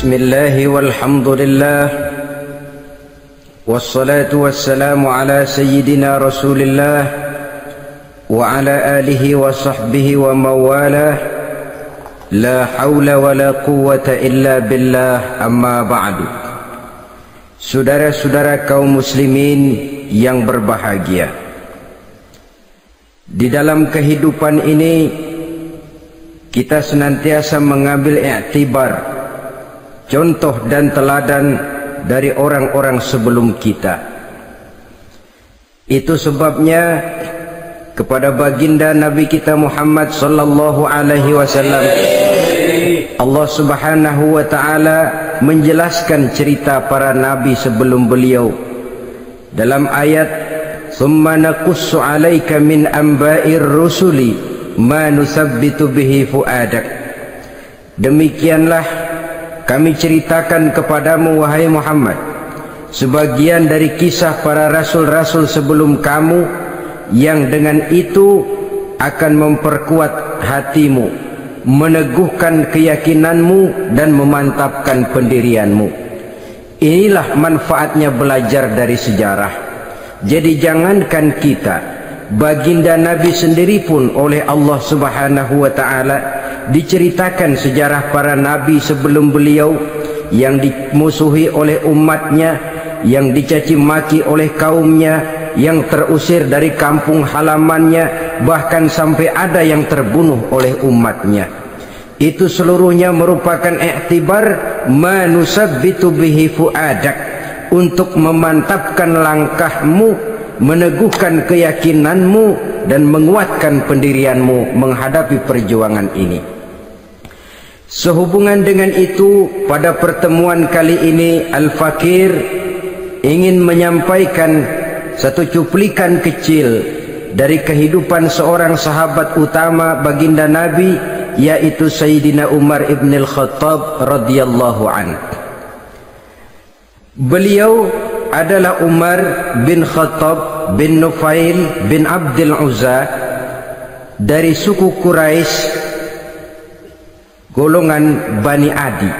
Bismillah walhamdulillah wassalatu wassalamu ala sayyidina rasulillah wa ala alihi wa sahbihi wa mawalah. La hawla wa la quwwata illa billah, amma ba'du. Saudara-saudara kaum muslimin yang berbahagia, di dalam kehidupan ini kita senantiasa mengambil iktibar, contoh dan teladan dari orang-orang sebelum kita. Itu sebabnya kepada baginda Nabi kita Muhammad sallallahu alaihi wasallam Allah Subhanahu wa taala menjelaskan cerita para nabi sebelum beliau dalam ayat "Tsumma naqussu 'alaika min amba'ir rusuli ma nusabbitu bihi fuadak." Demikianlah kami ceritakan kepadamu wahai Muhammad sebagian dari kisah para rasul-rasul sebelum kamu, yang dengan itu akan memperkuat hatimu, meneguhkan keyakinanmu dan memantapkan pendirianmu. Inilah manfaatnya belajar dari sejarah. Jadi jangankan kita, baginda Nabi sendiri pun oleh Allah Subhanahu wa taala diceritakan sejarah para nabi sebelum beliau yang dimusuhi oleh umatnya, yang dicaci maki oleh kaumnya, yang terusir dari kampung halamannya, bahkan sampai ada yang terbunuh oleh umatnya. Itu seluruhnya merupakan iktibar manusabbitu bihi fuadak, untuk memantapkan langkahmu, meneguhkan keyakinanmu dan menguatkan pendirianmu menghadapi perjuangan ini. Sehubungan dengan itu, pada pertemuan kali ini Al-Fakir ingin menyampaikan satu cuplikan kecil dari kehidupan seorang sahabat utama baginda Nabi, yaitu Sayyidina Umar ibn al-Khattab radhiyallahu anhu. Beliau adalah Umar bin Khattab bin Nufail bin Abdul Uzza dari suku Quraisy, golongan Bani Adi.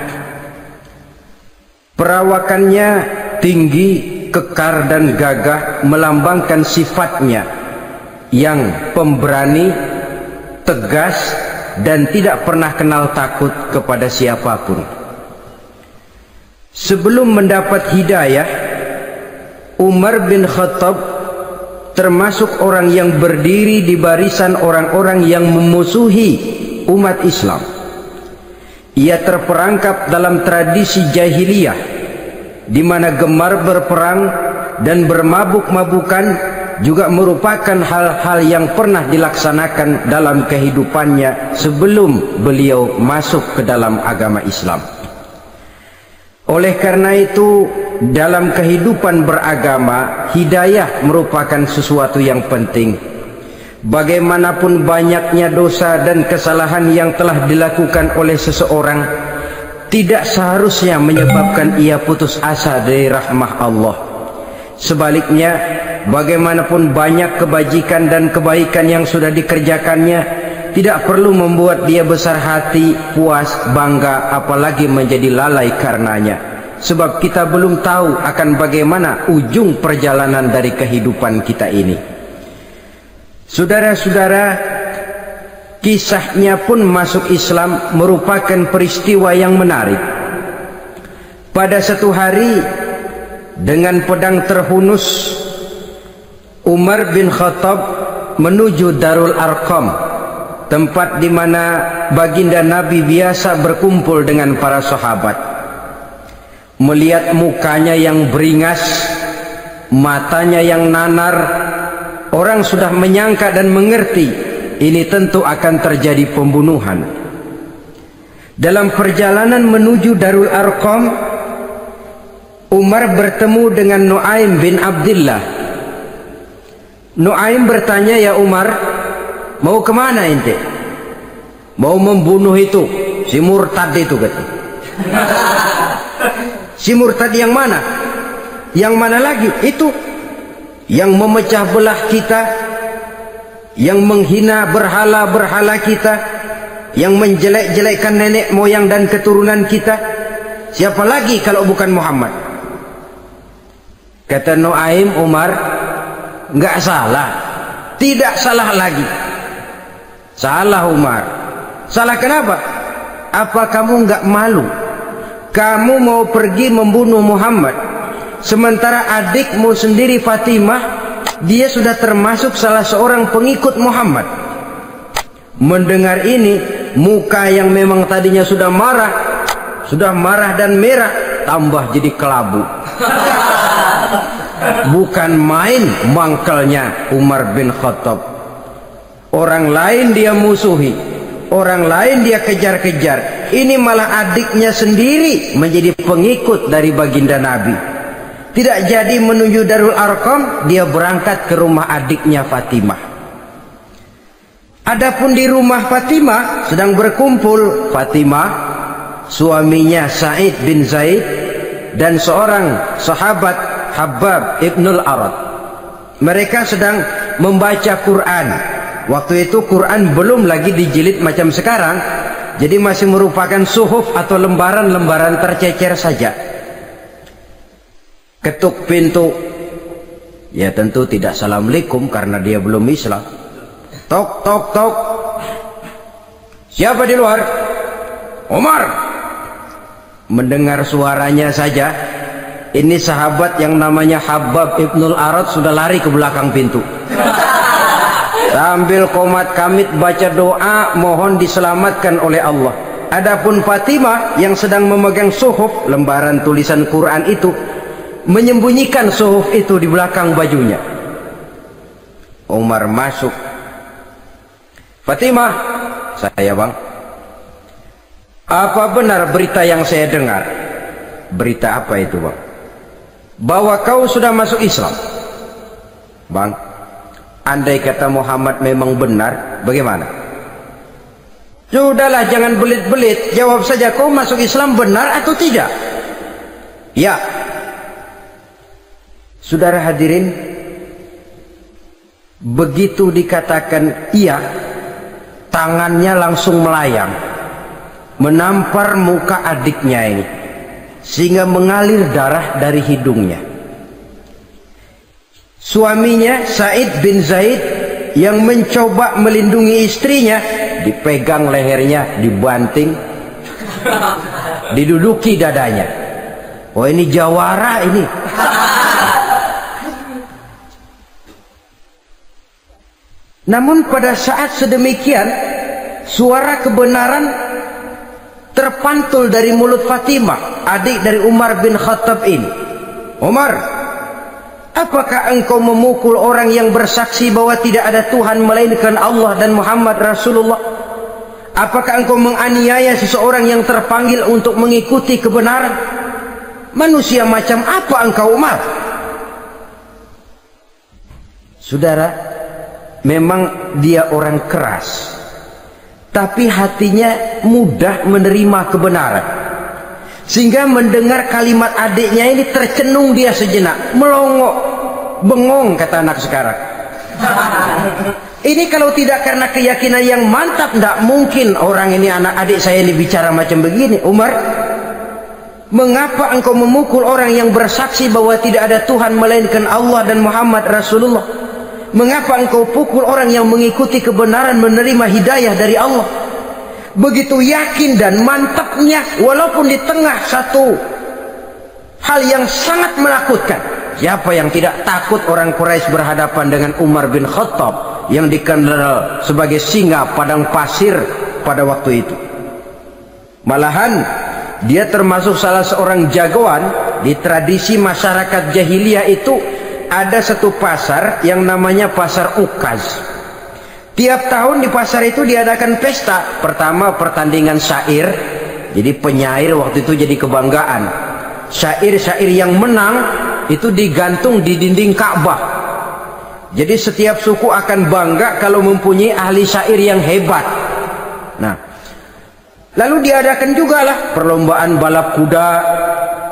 Perawakannya tinggi, kekar dan gagah, melambangkan sifatnya yang pemberani, tegas dan tidak pernah kenal takut kepada siapapun. Sebelum mendapat hidayah, Umar bin Khattab termasuk orang yang berdiri di barisan orang-orang yang memusuhi umat Islam. Ia terperangkap dalam tradisi jahiliyah, di mana gemar berperang dan bermabuk-mabukan juga merupakan hal-hal yang pernah dilaksanakan dalam kehidupannya sebelum beliau masuk ke dalam agama Islam. Oleh karena itu, dalam kehidupan beragama, hidayah merupakan sesuatu yang penting. Bagaimanapun banyaknya dosa dan kesalahan yang telah dilakukan oleh seseorang, tidak seharusnya menyebabkan ia putus asa dari rahmah Allah. Sebaliknya, bagaimanapun banyak kebajikan dan kebaikan yang sudah dikerjakannya, tidak perlu membuat dia besar hati, puas, bangga, apalagi menjadi lalai karenanya. Sebab kita belum tahu akan bagaimana ujung perjalanan dari kehidupan kita ini. Saudara-saudara, kisahnya pun masuk Islam merupakan peristiwa yang menarik. Pada satu hari, dengan pedang terhunus, Umar bin Khattab menuju Darul Arqam, tempat di mana baginda Nabi biasa berkumpul dengan para sahabat. Melihat mukanya yang beringas, matanya yang nanar, orang sudah menyangka dan mengerti ini tentu akan terjadi pembunuhan. Dalam perjalanan menuju Darul Arqam, Umar bertemu dengan Nuaim bin Abdullah. Nuaim bertanya, "Ya Umar, mau kemana ente?" "Mau membunuh itu, si murtad itu," kata. "Si murtad yang mana?" "Yang mana lagi?" "Itu yang memecah belah kita, yang menghina berhala-berhala kita, yang menjelek-jelekkan nenek moyang dan keturunan kita. Siapa lagi kalau bukan Muhammad? Kata Nuaim, Umar, nggak salah, tidak salah lagi. Salah Umar. Salah kenapa? Apa kamu nggak malu? Kamu mau pergi membunuh Muhammad, sementara adikmu sendiri Fatimah, dia sudah termasuk salah seorang pengikut Muhammad. Mendengar ini, muka yang memang tadinya sudah marah dan merah, tambah jadi kelabu. Bukan main mangkelnya Umar bin Khattab. Orang lain dia musuhi, orang lain dia kejar-kejar. Ini malah adiknya sendiri menjadi pengikut dari baginda Nabi. Tidak jadi menuju Darul Arqam, dia berangkat ke rumah adiknya Fatimah. Adapun di rumah Fatimah sedang berkumpul Fatimah, suaminya Sa'id bin Zaid, dan seorang sahabat Habbab ibnul Arad. Mereka sedang membaca Quran. Waktu itu Quran belum lagi dijilid macam sekarang, jadi masih merupakan suhuf atau lembaran-lembaran tercecer saja. Ketuk pintu, ya tentu tidak assalamualaikum karena dia belum Islam. Tok tok tok. Siapa di luar? Umar. Mendengar suaranya saja, ini sahabat yang namanya Habbab ibnul Arad sudah lari ke belakang pintu. Sambil komat kamit baca doa mohon diselamatkan oleh Allah. Adapun Fatimah yang sedang memegang suhuf, lembaran tulisan Quran itu, menyembunyikan suhuf itu di belakang bajunya. Umar masuk. Fatimah, saya bang, apa benar berita yang saya dengar? Berita apa itu bang? Bahwa kau sudah masuk Islam. Bang, andai kata Muhammad memang benar, bagaimana? Sudahlah, jangan belit-belit, jawab saja, kau masuk Islam benar atau tidak? Ya. Saudara hadirin, begitu dikatakan iya, tangannya langsung melayang, menampar muka adiknya ini, sehingga mengalir darah dari hidungnya. Suaminya Sa'id bin Zaid yang mencoba melindungi istrinya, dipegang lehernya, dibanting, diduduki dadanya. Oh, ini jawara ini. Namun pada saat sedemikian, suara kebenaran terpantul dari mulut Fatimah, adik dari Umar bin Khattab ini. Umar, apakah engkau memukul orang yang bersaksi bahwa tidak ada Tuhan melainkan Allah dan Muhammad Rasulullah? Apakah engkau menganiaya seseorang yang terpanggil untuk mengikuti kebenaran? Manusia macam apa engkau, Umar? Saudara, memang dia orang keras, tapi hatinya mudah menerima kebenaran, sehingga mendengar kalimat adiknya ini tercenung dia sejenak, melongo, bengong kata anak sekarang. Ini kalau tidak karena keyakinan yang mantap, tidak mungkin orang ini, anak adik saya ini bicara macam begini. Umar, mengapa engkau memukul orang yang bersaksi bahwa tidak ada Tuhan melainkan Allah dan Muhammad Rasulullah? Mengapa engkau pukul orang yang mengikuti kebenaran, menerima hidayah dari Allah? Begitu yakin dan mantapnya, walaupun di tengah satu hal yang sangat menakutkan. Siapa yang tidak takut orang Quraisy berhadapan dengan Umar bin Khattab yang dikenal sebagai singa padang pasir pada waktu itu? Malahan dia termasuk salah seorang jagoan di tradisi masyarakat jahiliyah itu. Ada satu pasar yang namanya pasar Ukaz. Tiap tahun di pasar itu diadakan pesta. Pertama pertandingan syair, jadi penyair waktu itu jadi kebanggaan. Syair-syair yang menang itu digantung di dinding Ka'bah. Jadi setiap suku akan bangga kalau mempunyai ahli syair yang hebat. Nah, lalu diadakan juga lah perlombaan balap kuda,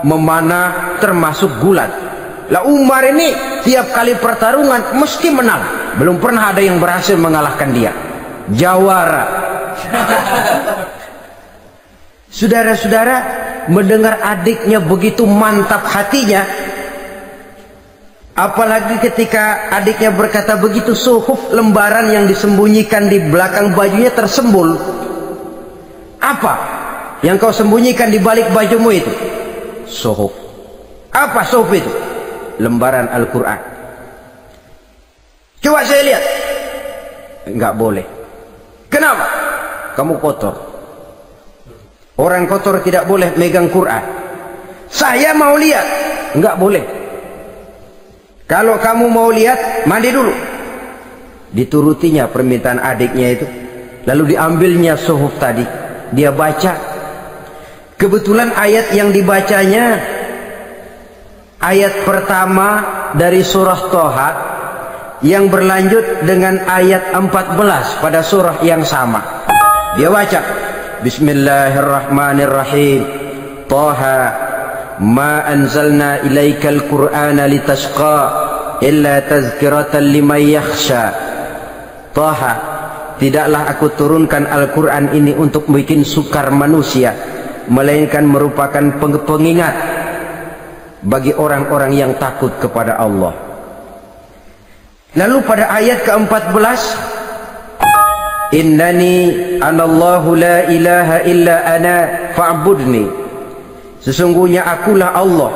memanah, termasuk gulat. Lah Umar ini tiap kali pertarungan mesti menang. Belum pernah ada yang berhasil mengalahkan dia. Jawara. Saudara-saudara, mendengar adiknya begitu mantap hatinya, apalagi ketika adiknya berkata begitu, suhuf, lembaran yang disembunyikan di belakang bajunya tersembul. Apa yang kau sembunyikan di balik bajumu itu? Suhuf. Apa suhuf itu? Lembaran Al-Quran. Coba saya lihat. Enggak boleh. Kenapa? Kamu kotor. Orang kotor tidak boleh megang Quran. Saya mau lihat. Enggak boleh. Kalau kamu mau lihat, mandi dulu. Diturutinya permintaan adiknya itu. Lalu diambilnya suhuf tadi. Dia baca. Kebetulan ayat yang dibacanya ayat pertama dari surah Toha yang berlanjut dengan ayat 14 pada surah yang sama. Dia baca, Bismillahirrahmanirrahim. Toha ma anzalna ilaikal qur'ana litashqa illa tazkiratan liman yakhsha. Toha, tidaklah aku turunkan Al-Quran ini untuk bikin sukar manusia, melainkan merupakan pengingat bagi orang-orang yang takut kepada Allah. Lalu pada ayat ke-14, Innani anallahu la ilaha illa ana fa'budni. Sesungguhnya akulah Allah,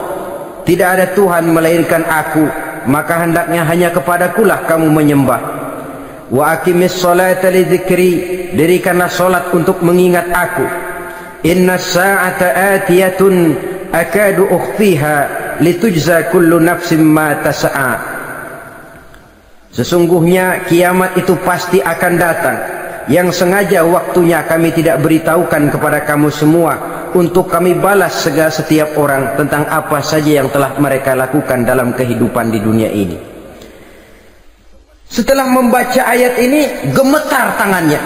tidak ada Tuhan melainkan aku, maka hendaknya hanya kepadakulah kamu menyembah. Wa aqimis salata li dzikri, dirikanlah salat untuk mengingat aku. Inna sa'ata atiyatun akadu ukhfiha litujza kullu nafsin ma tas'a. Sesungguhnya kiamat itu pasti akan datang, yang sengaja waktunya kami tidak beritahukan kepada kamu semua, untuk kami balas segala setiap orang tentang apa saja yang telah mereka lakukan dalam kehidupan di dunia ini. Setelah membaca ayat ini, gemetar tangannya.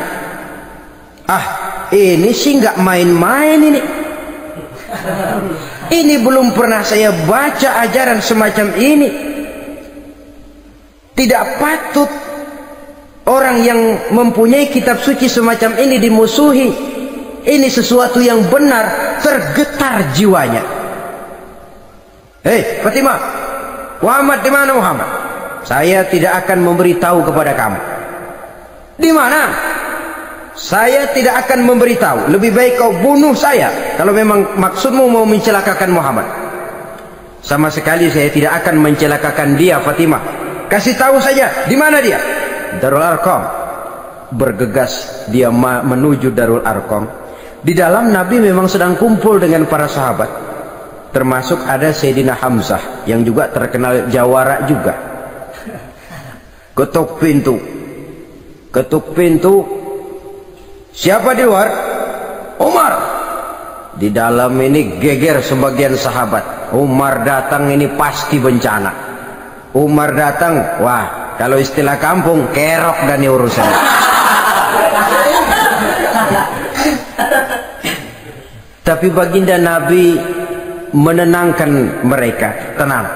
Ah, ini sih nggak main-main ini. Ini belum pernah saya baca ajaran semacam ini. Tidak patut orang yang mempunyai kitab suci semacam ini dimusuhi. Ini sesuatu yang benar. Tergetar jiwanya. Hei Fatimah, Muhammad di mana Muhammad? Saya tidak akan memberitahu kepada kamu. Di mana? Saya tidak akan memberitahu. Lebih baik kau bunuh saya kalau memang maksudmu mau mencelakakan Muhammad. Sama sekali saya tidak akan mencelakakan dia, Fatimah. Kasih tahu saja, di mana dia? Darul Arqam. Bergegas dia menuju Darul Arqam. Di dalam Nabi memang sedang kumpul dengan para sahabat. Termasuk ada Sayyidina Hamzah yang juga terkenal jawara juga. Ketuk pintu. Ketuk pintu. Siapa di luar? Umar. Di dalam ini geger sebagian sahabat. Umar datang ini pasti bencana. Umar datang, wah, kalau istilah kampung, kerok dan urusan. Tapi baginda Nabi menenangkan mereka. Tenang,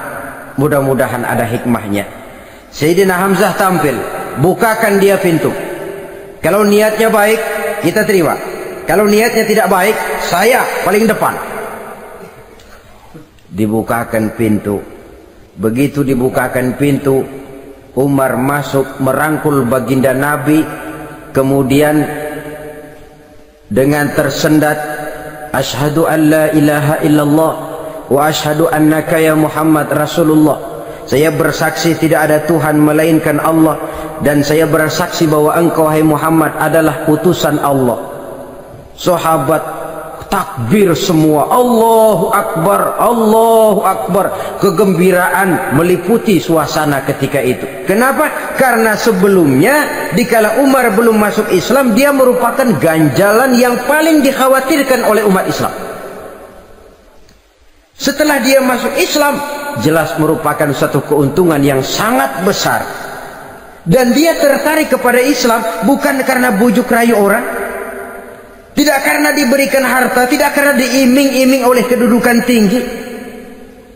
mudah-mudahan ada hikmahnya. Sayyidina Hamzah tampil, bukakan dia pintu. Kalau niatnya baik, kita terima. Kalau niatnya tidak baik, saya paling depan. Dibukakan pintu. Begitu dibukakan pintu, Umar masuk merangkul baginda Nabi, kemudian dengan tersendat, Asyhadu an la ilaha illallah wa asyhadu annaka ya Muhammad Rasulullah. Saya bersaksi tidak ada Tuhan melainkan Allah, dan saya bersaksi bahwa engkau hai Muhammad adalah utusan Allah. Sahabat takbir semua, Allahu Akbar, Allahu Akbar. Kegembiraan meliputi suasana ketika itu. Kenapa? Karena sebelumnya dikala Umar belum masuk Islam, dia merupakan ganjalan yang paling dikhawatirkan oleh umat Islam. Setelah dia masuk Islam, jelas merupakan satu keuntungan yang sangat besar. Dan dia tertarik kepada Islam bukan karena bujuk rayu orang, tidak karena diberikan harta, tidak karena diiming-iming oleh kedudukan tinggi,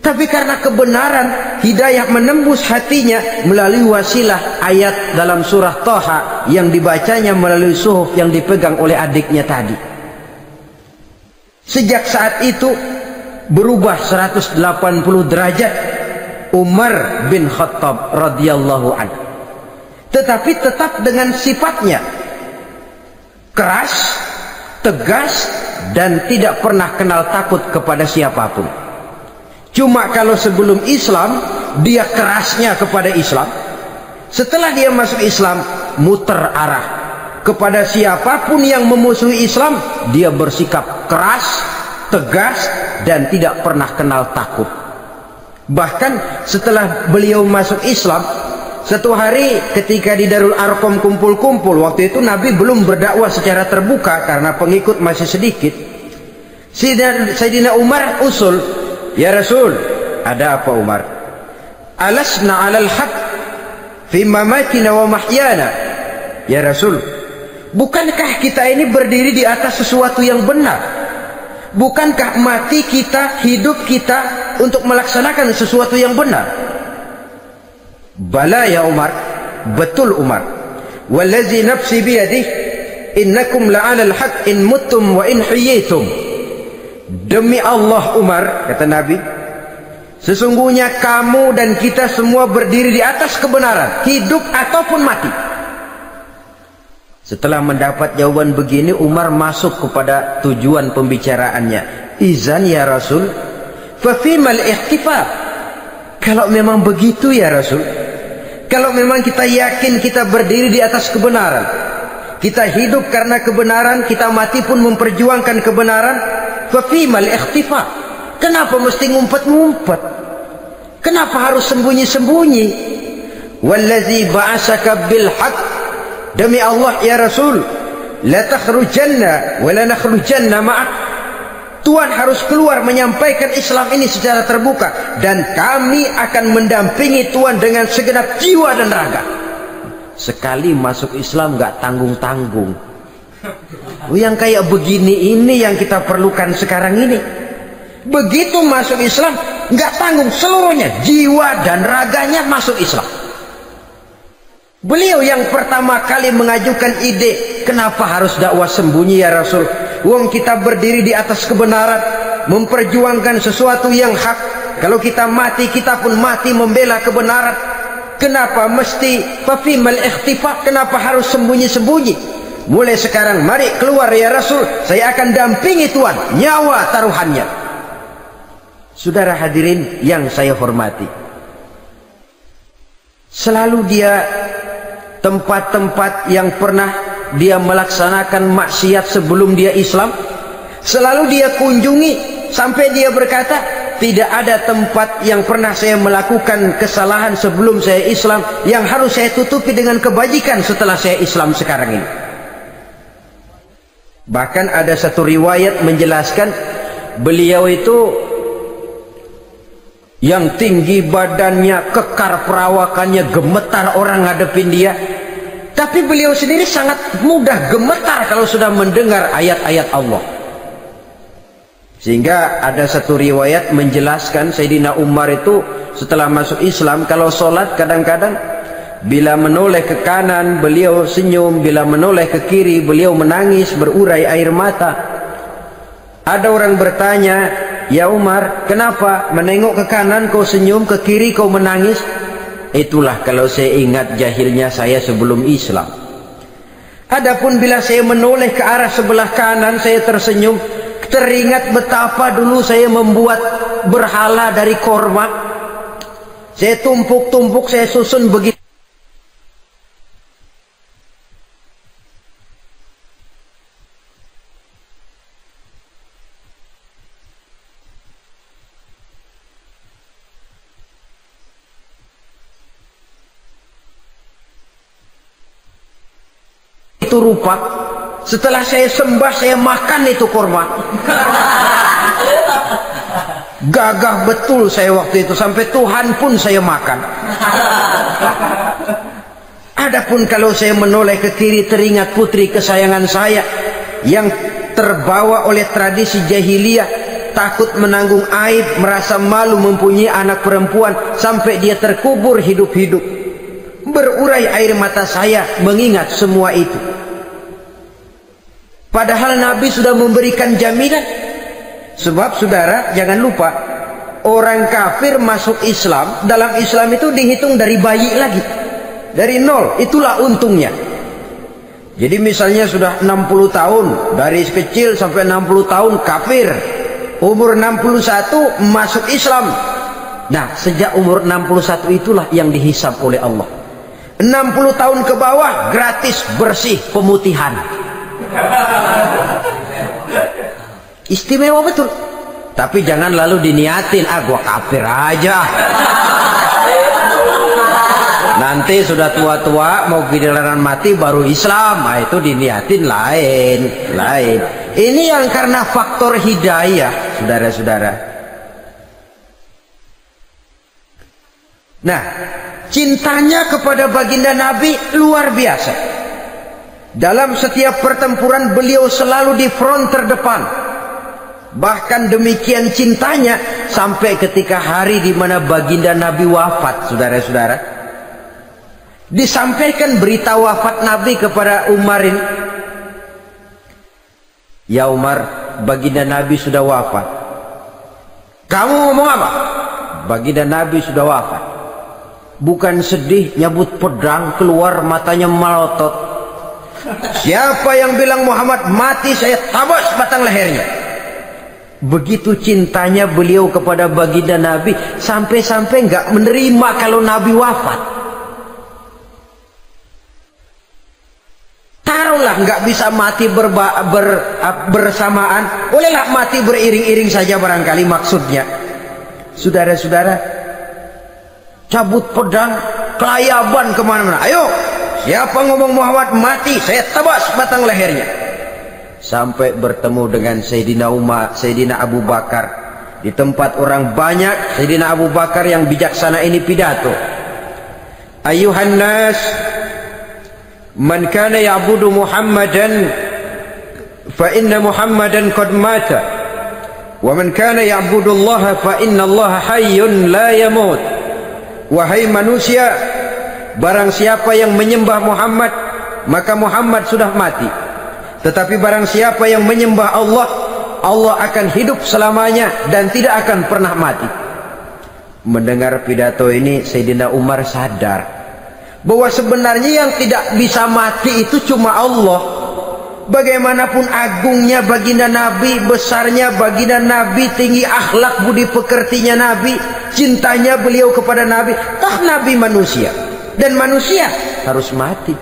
tapi karena kebenaran, hidayah menembus hatinya melalui wasilah ayat dalam surah Toha yang dibacanya melalui suhuf yang dipegang oleh adiknya tadi. Sejak saat itu berubah 180 derajat Umar bin Khattab radhiyallahu anhu. Tetapi tetap dengan sifatnya keras, tegas, dan tidak pernah kenal takut kepada siapapun. Cuma kalau sebelum Islam dia kerasnya kepada Islam, setelah dia masuk Islam muter arah kepada siapapun yang memusuhi Islam, dia bersikap keras, tegas, dan tidak pernah kenal takut. Bahkan setelah beliau masuk Islam, satu hari ketika di Darul Arqam kumpul-kumpul, waktu itu Nabi belum berdakwah secara terbuka karena pengikut masih sedikit. Sayyidina Umar usul, "Ya Rasul, ada apa Umar? Alasna 'alal haq fi mamatina wa mahyana." Ya Rasul, bukankah kita ini berdiri di atas sesuatu yang benar? Bukankah mati kita, hidup kita untuk melaksanakan sesuatu yang benar? Bala ya Umar, betul Umar. Wallazi nafsi biyadih, innakum la'alal haq in muttum wa in hiyitum. Demi Allah Umar, kata Nabi, sesungguhnya kamu dan kita semua berdiri di atas kebenaran, hidup ataupun mati. Setelah mendapat jawaban begini, Umar masuk kepada tujuan pembicaraannya. Izan ya Rasul, fa fimal ihtifal. Kalau memang begitu ya Rasul, kalau memang kita yakin kita berdiri di atas kebenaran, kita hidup karena kebenaran, kita mati pun memperjuangkan kebenaran, fa fimal ihtifal. Kenapa mesti ngumpet-ngumpet? Kenapa harus sembunyi-sembunyi? Wallazi ba'asaka bil haqq, demi Allah ya Rasul, la takhrujanna wa la nakhrujanna ma'ak. Tuhan harus keluar menyampaikan Islam ini secara terbuka, dan kami akan mendampingi Tuhan dengan segenap jiwa dan raga. Sekali masuk Islam gak tanggung-tanggung. Yang kayak begini ini yang kita perlukan sekarang ini. Begitu masuk Islam gak tanggung seluruhnya, jiwa dan raganya masuk Islam. Beliau yang pertama kali mengajukan ide, kenapa harus dakwah sembunyi ya Rasul? Wong kita berdiri di atas kebenaran, memperjuangkan sesuatu yang hak. Kalau kita mati, kita pun mati membela kebenaran. Kenapa mesti fafimal ikhtifa? Kenapa harus sembunyi-sembunyi? Mulai sekarang mari keluar ya Rasul, saya akan dampingi Tuhan, nyawa taruhannya. Saudara hadirin yang saya hormati, selalu dia tempat-tempat yang pernah dia melaksanakan maksiat sebelum dia Islam, selalu dia kunjungi, sampai dia berkata, tidak ada tempat yang pernah saya melakukan kesalahan sebelum saya Islam yang harus saya tutupi dengan kebajikan setelah saya Islam sekarang ini. Bahkan ada satu riwayat menjelaskan beliau itu yang tinggi badannya, kekar perawakannya, gemetar orang ngadepin dia. Tapi beliau sendiri sangat mudah gemetar kalau sudah mendengar ayat-ayat Allah. Sehingga ada satu riwayat menjelaskan Sayyidina Umar itu setelah masuk Islam, kalau sholat kadang-kadang bila menoleh ke kanan beliau senyum, bila menoleh ke kiri beliau menangis berurai air mata. Ada orang bertanya, ya Umar, kenapa menengok ke kanan kau senyum, ke kiri kau menangis? Itulah kalau saya ingat jahilnya saya sebelum Islam. Adapun bila saya menoleh ke arah sebelah kanan saya tersenyum, teringat betapa dulu saya membuat berhala dari korma. Saya tumpuk-tumpuk, saya susun begitu. Itu rupa. Setelah saya sembah, saya makan itu korma. Gagah betul saya waktu itu, sampai Tuhan pun saya makan. Adapun kalau saya menoleh ke kiri, teringat putri kesayangan saya yang terbawa oleh tradisi jahiliyah, takut menanggung aib, merasa malu mempunyai anak perempuan, sampai dia terkubur hidup-hidup. Berurai air mata saya mengingat semua itu. Padahal Nabi sudah memberikan jaminan, Sebab saudara jangan lupa, orang kafir masuk Islam, dalam Islam itu dihitung dari bayi lagi, dari nol. Itulah untungnya. Jadi misalnya sudah 60 tahun, dari kecil sampai 60 tahun kafir, umur 61 masuk Islam. Nah, sejak umur 61 itulah yang dihisab oleh Allah. 60 tahun ke bawah gratis bersih pemutihan. Istimewa betul. Tapi jangan lalu diniatin, gua kafir aja. Nanti sudah tua-tua mau giliran mati baru Islam. Nah, itu diniatin lain. Ini yang karena faktor hidayah, saudara-saudara. Nah, cintanya kepada baginda Nabi luar biasa. Dalam setiap pertempuran beliau selalu di front terdepan. Bahkan demikian cintanya sampai ketika hari di mana baginda Nabi wafat, saudara-saudara. Disampaikan berita wafat Nabi kepada Umar ini. Ya Umar, baginda Nabi sudah wafat. Kamu ngomong apa? Baginda Nabi sudah wafat. Bukan sedih, nyabut pedang, keluar matanya melotot. Siapa yang bilang Muhammad mati, saya tabas batang lehernya. Begitu cintanya beliau kepada baginda Nabi, sampai-sampai nggak menerima kalau Nabi wafat. Taruhlah nggak bisa mati bersamaan, bolehlah mati beriring-iring saja barangkali maksudnya. Saudara-saudara, cabut pedang, kelayaban kemana-mana. Ayo, siapa ngomong Muhammad mati, saya tebas batang lehernya. Sampai bertemu dengan Sayyidina Umar, Sayyidina Abu Bakar. Di tempat orang banyak, Sayyidina Abu Bakar yang bijaksana ini pidato. Ayuhan nas, man kana ya'budu Muhammadan fa inna Muhammadan qad mata. Wa man kana ya'budu Allah fa inna Allah hayyun la yamut. Wahai manusia, barang siapa yang menyembah Muhammad, maka Muhammad sudah mati. Tetapi barang siapa yang menyembah Allah, Allah akan hidup selamanya dan tidak akan pernah mati. Mendengar pidato ini, Sayyidina Umar sadar bahwa sebenarnya yang tidak bisa mati itu cuma Allah. Bagaimanapun agungnya baginda Nabi, besarnya baginda Nabi, tinggi akhlak budi pekertinya Nabi, cintanya beliau kepada Nabi, toh Nabi manusia dan manusia harus mati.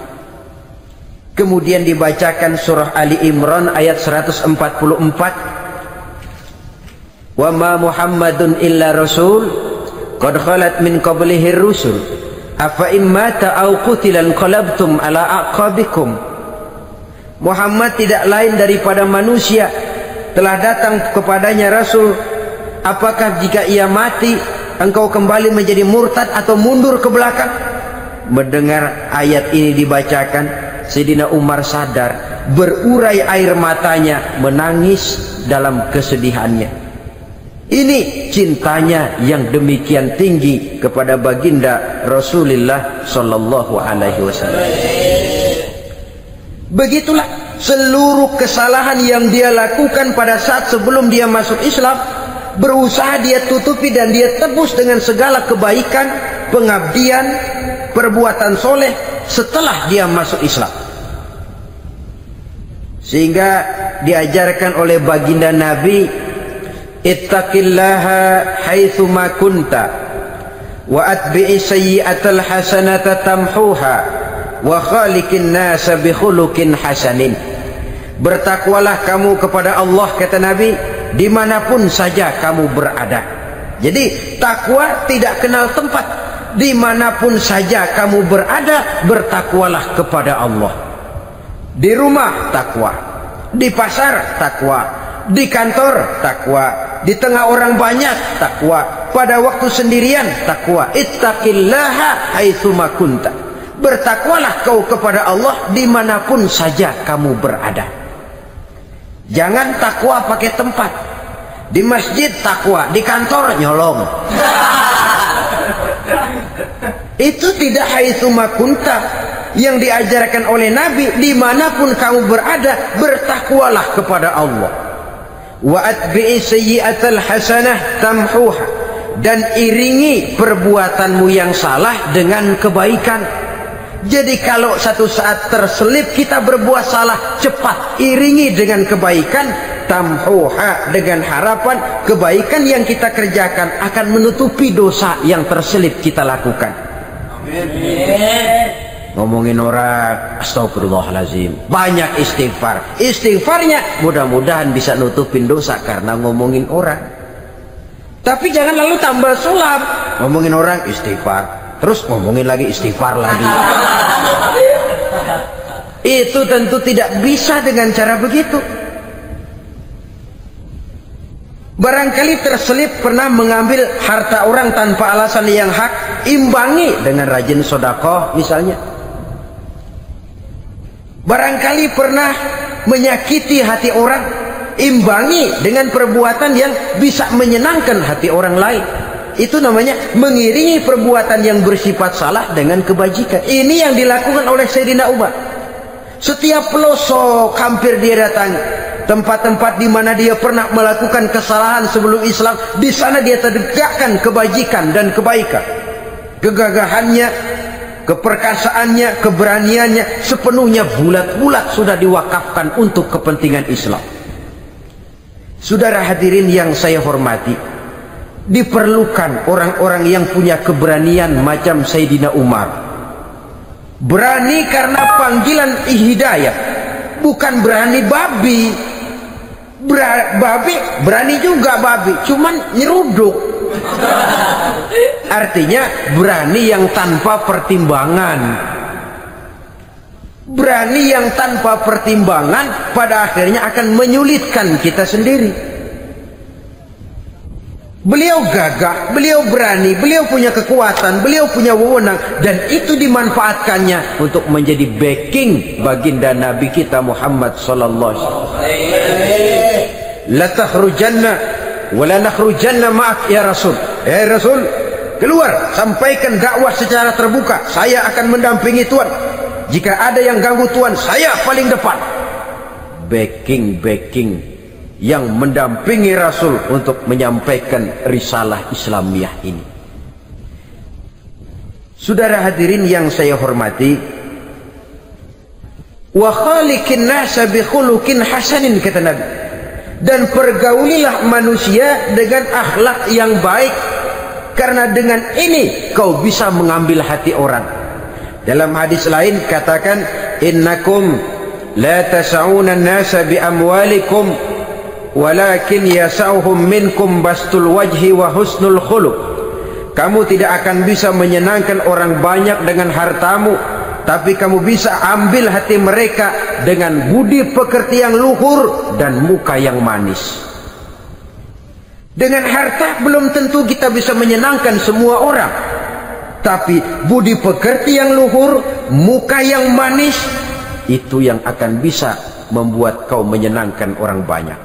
Kemudian dibacakan surah Ali Imran ayat 144. Wa ma Muhammadun illa rasul qad khalat min qablihi rusul afa immata aw qutilan qalabtum ala aqabikum. Muhammad tidak lain daripada manusia, telah datang kepadanya rasul. Apakah jika ia mati engkau kembali menjadi murtad atau mundur ke belakang? Mendengar ayat ini dibacakan, Sayyidina Umar sadar, berurai air matanya, menangis dalam kesedihannya. Ini cintanya yang demikian tinggi kepada baginda Rasulullah sallallahu alaihi wasallam. Begitulah seluruh kesalahan yang dia lakukan pada saat sebelum dia masuk Islam, berusaha dia tutupi dan dia tebus dengan segala kebaikan, pengabdian, perbuatan soleh setelah dia masuk Islam. Sehingga diajarkan oleh baginda Nabi, ittaqillaha haitsu ma kunta wa atbi'i sayyi'atal hasanata tamhuha wa khaliqin nasa bi khuluqin hasanin. Bertakwalah kamu kepada Allah, kata Nabi, dimanapun saja kamu berada. Jadi takwa tidak kenal tempat. Dimanapun saja kamu berada, bertakwalah kepada Allah. Di rumah takwa, di pasar takwa, di kantor takwa, di tengah orang banyak takwa, pada waktu sendirian takwa. Ittaqillaha haitsu ma kunta. Bertakwalah kau kepada Allah dimanapun saja kamu berada. Jangan takwa pakai tempat. Di masjid takwa, di kantor nyolong. Itu tidak haitsu ma kunta. Yang diajarkan oleh Nabi, dimanapun kamu berada, bertakwalah kepada Allah. Wa atbi'i sayyi'atal hasanah tamhuha, dan iringi perbuatanmu yang salah dengan kebaikan. Jadi kalau satu saat terselip kita berbuat salah, cepat iringi dengan kebaikan, tamhuha, dengan harapan kebaikan yang kita kerjakan akan menutupi dosa yang terselip kita lakukan. Amin. Ngomongin orang, astagfirullahaladzim, banyak istighfar. Istighfarnya mudah-mudahan bisa nutupin dosa karena ngomongin orang. Tapi jangan lalu tambah sulap, ngomongin orang istighfar, terus ngomongin lagi istighfar lagi. Itu tentu tidak bisa dengan cara begitu. Barangkali terselip pernah mengambil harta orang tanpa alasan yang hak, imbangi dengan rajin sedekah misalnya. Barangkali pernah menyakiti hati orang, imbangi dengan perbuatan yang bisa menyenangkan hati orang lain. Itu namanya mengiringi perbuatan yang bersifat salah dengan kebajikan. Ini yang dilakukan oleh Sayyidina Umar. Setiap pelosok hampir dia datangi. Tempat-tempat di mana dia pernah melakukan kesalahan sebelum Islam, di sana dia tegakkan kebajikan dan kebaikan. Kegagahannya, keperkasaannya, keberaniannya sepenuhnya bulat-bulat sudah diwakafkan untuk kepentingan Islam. Saudara hadirin yang saya hormati, diperlukan orang-orang yang punya keberanian macam Sayyidina Umar. Berani karena panggilan hidayah, bukan berani babi. Babi berani juga, babi cuman nyeruduk. Artinya berani yang tanpa pertimbangan. Berani yang tanpa pertimbangan pada akhirnya akan menyulitkan kita sendiri. Beliau gagah, beliau berani, beliau punya kekuatan, beliau punya wewenang, dan itu dimanfaatkannya untuk menjadi backing baginda Nabi kita Muhammad sallallahu alaihi wasallam. La takhrujanna wa la nakhrujanna ma'ak ya Rasul. Rasul, keluar, sampaikan dakwah secara terbuka. Saya akan mendampingi Tuhan. Jika ada yang ganggu Tuhan, saya paling depan. Backing yang mendampingi Rasul untuk menyampaikan risalah Islamiyah ini. Saudara hadirin yang saya hormati, wa khaliqin nasa bi khuluqin hasanin, kata Nabi, dan pergaulilah manusia dengan akhlak yang baik, karena dengan ini kau bisa mengambil hati orang. Dalam hadis lain katakan, innakum la tas'una an-nasa bi amwalikum walakin yas'uhum minkum bastul wajhi wa husnul khuluq. Kamu tidak akan bisa menyenangkan orang banyak dengan hartamu, tapi kamu bisa ambil hati mereka dengan budi pekerti yang luhur dan muka yang manis. Dengan harta belum tentu kita bisa menyenangkan semua orang, tapi budi pekerti yang luhur, muka yang manis, itu yang akan bisa membuat kau menyenangkan orang banyak.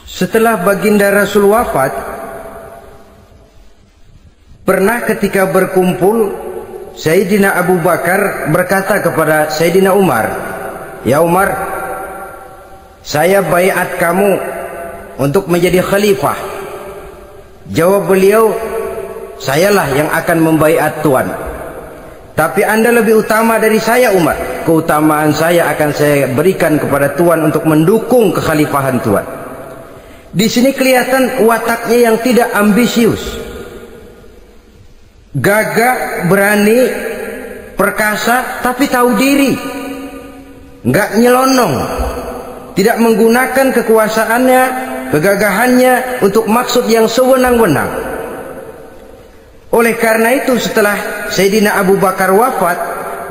Setelah baginda Rasul wafat, pernah ketika berkumpul, Sayyidina Abu Bakar berkata kepada Sayyidina Umar, "Ya Umar, saya baiat kamu untuk menjadi khalifah." Jawab beliau, "Sayalah yang akan membaiat Tuan. Tapi Anda lebih utama dari saya, Umar. Keutamaan saya akan saya berikan kepada Tuan untuk mendukung kekhalifahan Tuan." Di sini kelihatan wataknya yang tidak ambisius, gagah, berani, perkasa, tapi tahu diri, nggak nyelonong, tidak menggunakan kekuasaannya, kegagahannya untuk maksud yang sewenang-wenang. Oleh karena itu, setelah Sayyidina Abu Bakar wafat,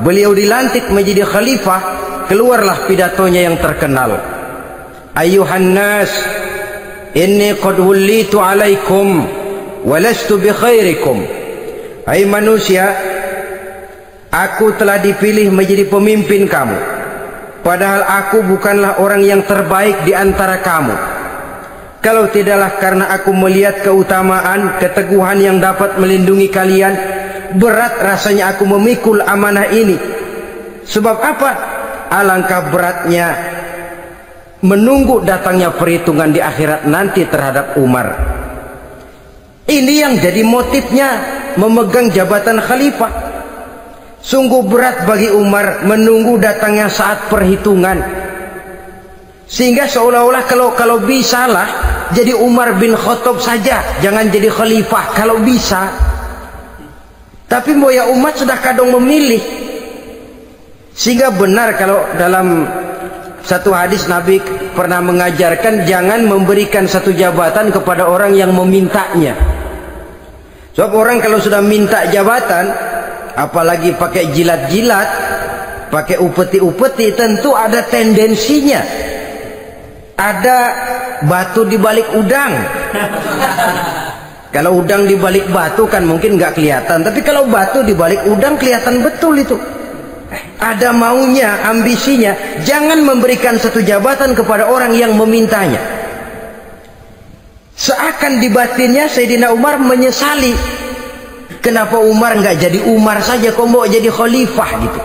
beliau dilantik menjadi khalifah. Keluarlah pidatonya yang terkenal, "Ayuhan nas, inni qad wullitu alaikum wa lastu bi khairikum." Hai manusia, aku telah dipilih menjadi pemimpin kamu, padahal aku bukanlah orang yang terbaik di antara kamu. Kalau tidaklah karena aku melihat keutamaan, keteguhan yang dapat melindungi kalian, berat rasanya aku memikul amanah ini. Sebab apa? alangkah beratnya menunggu datangnya perhitungan di akhirat nanti terhadap Umar. Ini yang jadi motifnya memegang jabatan khalifah. Sungguh berat bagi Umar menunggu datangnya saat perhitungan, sehingga seolah-olah kalau bisalah jadi Umar bin Khattab saja, jangan jadi khalifah kalau bisa. Tapi moya umat sudah kadang memilih. Sehingga benar kalau dalam satu hadis Nabi pernah mengajarkan jangan memberikan satu jabatan kepada orang yang memintanya. Sebab orang kalau sudah minta jabatan, apalagi pakai jilat-jilat, pakai upeti-upeti, tentu ada tendensinya. Ada batu di balik udang. Kalau udang di balik batu kan mungkin nggak kelihatan, tapi kalau batu di balik udang kelihatan betul itu. Ada maunya, ambisinya. Jangan memberikan satu jabatan kepada orang yang memintanya. Seakan di batinnya Sayyidina Umar menyesali. Kenapa Umar nggak jadi Umar saja, kok mau jadi khalifah gitu.